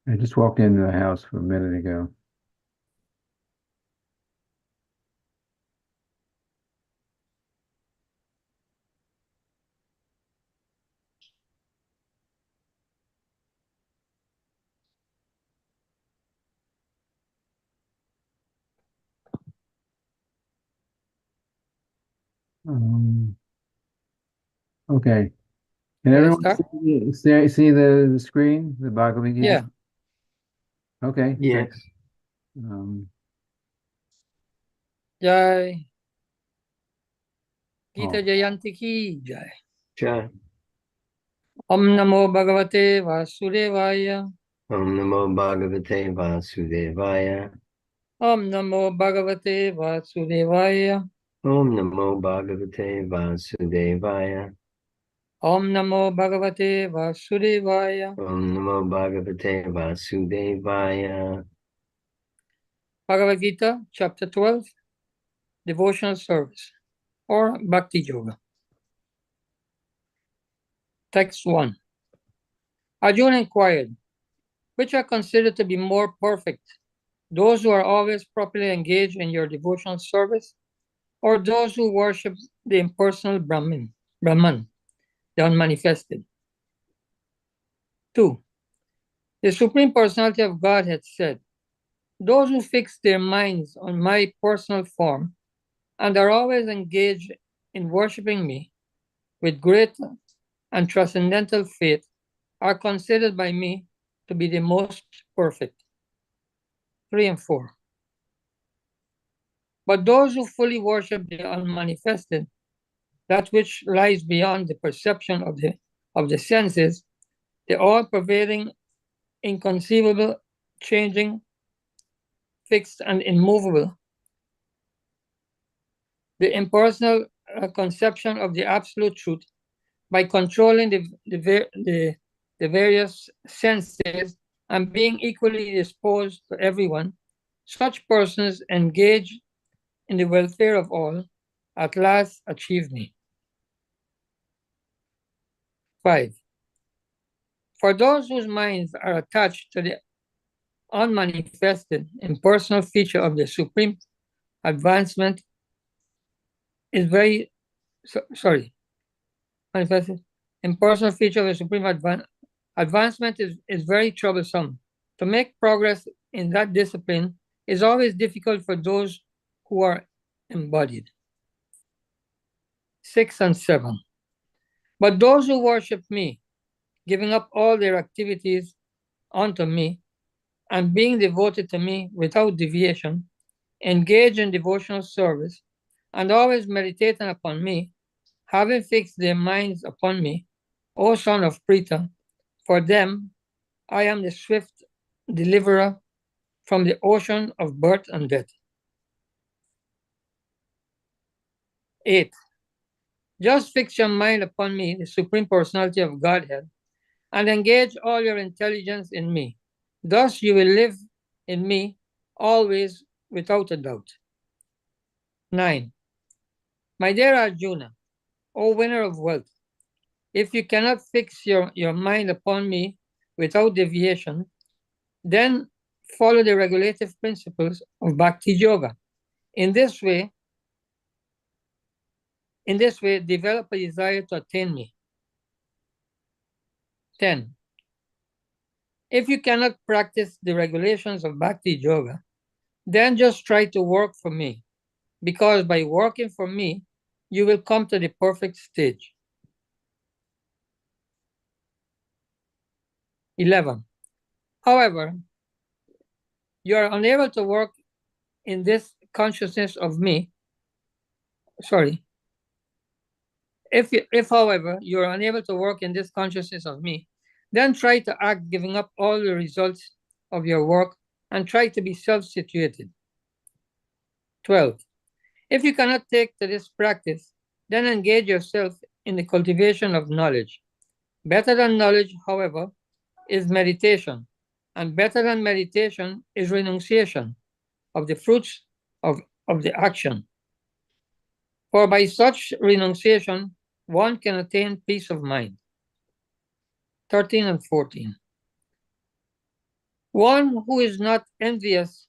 I just walked into the house a minute ago. Um, okay. Can Okay, everyone start. see the screen, the Bhagavad Gita? Yeah. Okay, great. Yes. Um, Jai. Gita oh, Jayanti ki Jai. Jai. Om Namo Bhagavate Vasudevaya. Om Namo Bhagavate Vasudevaya. Om Namo Bhagavate Vasudevaya. Om Namo Bhagavate Vasudevaya. Om Namo Bhagavate Vasudevaya. Om Namo Bhagavate Vasudevaya. Bhagavad Gita, Chapter 12, Devotional Service, or Bhakti Yoga. Text 1. Arjuna inquired, which are considered to be more perfect, those who are always properly engaged in your devotional service, or those who worship the impersonal Brahman, the unmanifested? 2. The Supreme Personality of Godhead said, those who fix their minds on my personal form and are always engaged in worshiping me with great and transcendental faith are considered by me to be the most perfect. 3 and 4. But those who fully worship the unmanifested, that which lies beyond the perception of the senses, the all-pervading, inconceivable, changing, fixed, and immovable, the impersonal conception of the absolute truth, by controlling the various senses and being equally disposed to everyone, such persons engage in the welfare of all, at last achieve me. 5. For those whose minds are attached to the unmanifested impersonal feature of the supreme advancement is very manifested impersonal feature of the supreme advancement is very troublesome. To make progress in that discipline is always difficult for those who are embodied. 6 and 7. But those who worship me, giving up all their activities unto me, and being devoted to me without deviation, engage in devotional service, and always meditating upon me, having fixed their minds upon me, O son of Pritha, for them I am the swift deliverer from the ocean of birth and death. 8. Just fix your mind upon me, the Supreme Personality of Godhead, and engage all your intelligence in me. Thus you will live in me always without a doubt. 9. My dear Arjuna, O winner of wealth, if you cannot fix your mind upon me without deviation, then follow the regulative principles of Bhakti Yoga. In this way, develop a desire to attain me. 10. If you cannot practice the regulations of Bhakti Yoga, then just try to work for me, because by working for me, you will come to the perfect stage. 11. However, you are unable to work in this consciousness of me. If however you are unable to work in this consciousness of me, then try to act giving up all the results of your work and try to be self-situated. 12. If you cannot take to this practice, then engage yourself in the cultivation of knowledge. Better than knowledge, however, is meditation, and better than meditation is renunciation of the fruits of the action. For by such renunciation, one can attain peace of mind. 13 and 14. One who is not envious,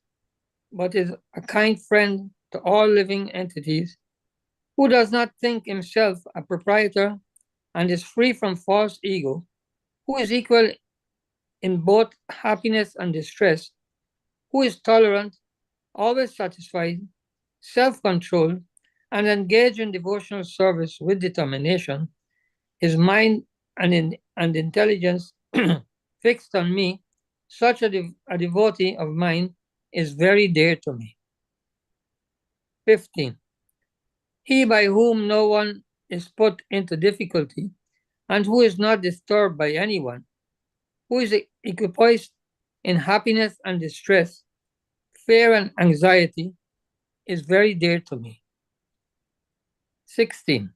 but is a kind friend to all living entities, who does not think himself a proprietor and is free from false ego, who is equal in both happiness and distress, who is tolerant, always satisfied, self-controlled, and engaged in devotional service with determination, his mind and intelligence fixed on me, such a devotee of mine is very dear to me. 15. He by whom no one is put into difficulty, and who is not disturbed by anyone, who is equipoised in happiness and distress, fear and anxiety, is very dear to me. 16.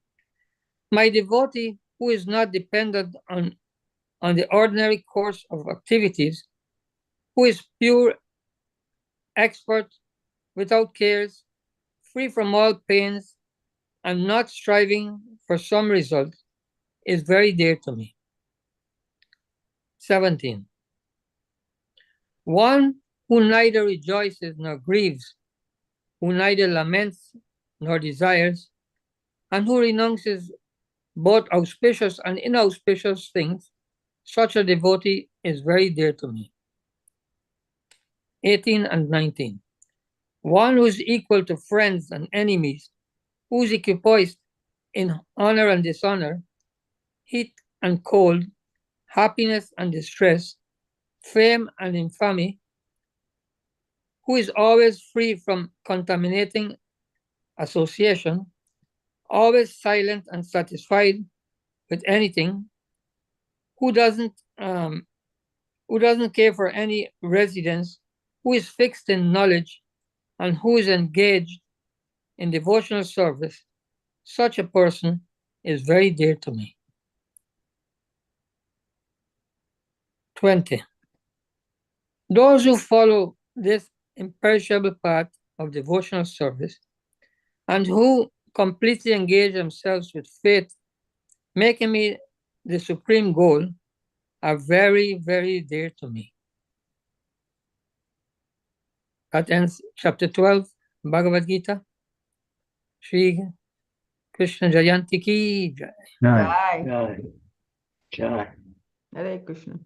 My devotee, who is not dependent on the ordinary course of activities, who is pure, expert, without cares, free from all pains, and not striving for some result, is very dear to me. 17. One who neither rejoices nor grieves, who neither laments nor desires, and who renounces both auspicious and inauspicious things, such a devotee is very dear to me. 18 and 19. One who is equal to friends and enemies, who is equipoised in honor and dishonor, heat and cold, happiness and distress, fame and infamy, who is always free from contaminating association, always silent and satisfied with anything, who doesn't care for any residence, who is fixed in knowledge, and who is engaged in devotional service, such a person is very dear to me. 20. Those who follow this imperishable path of devotional service and who completely engage themselves with faith, making me the supreme goal, are very, very dear to me. That ends chapter 12, Bhagavad Gita. Shri Krishna Jayanti ki jai. Right. Jai. Jai. Hare Krishna.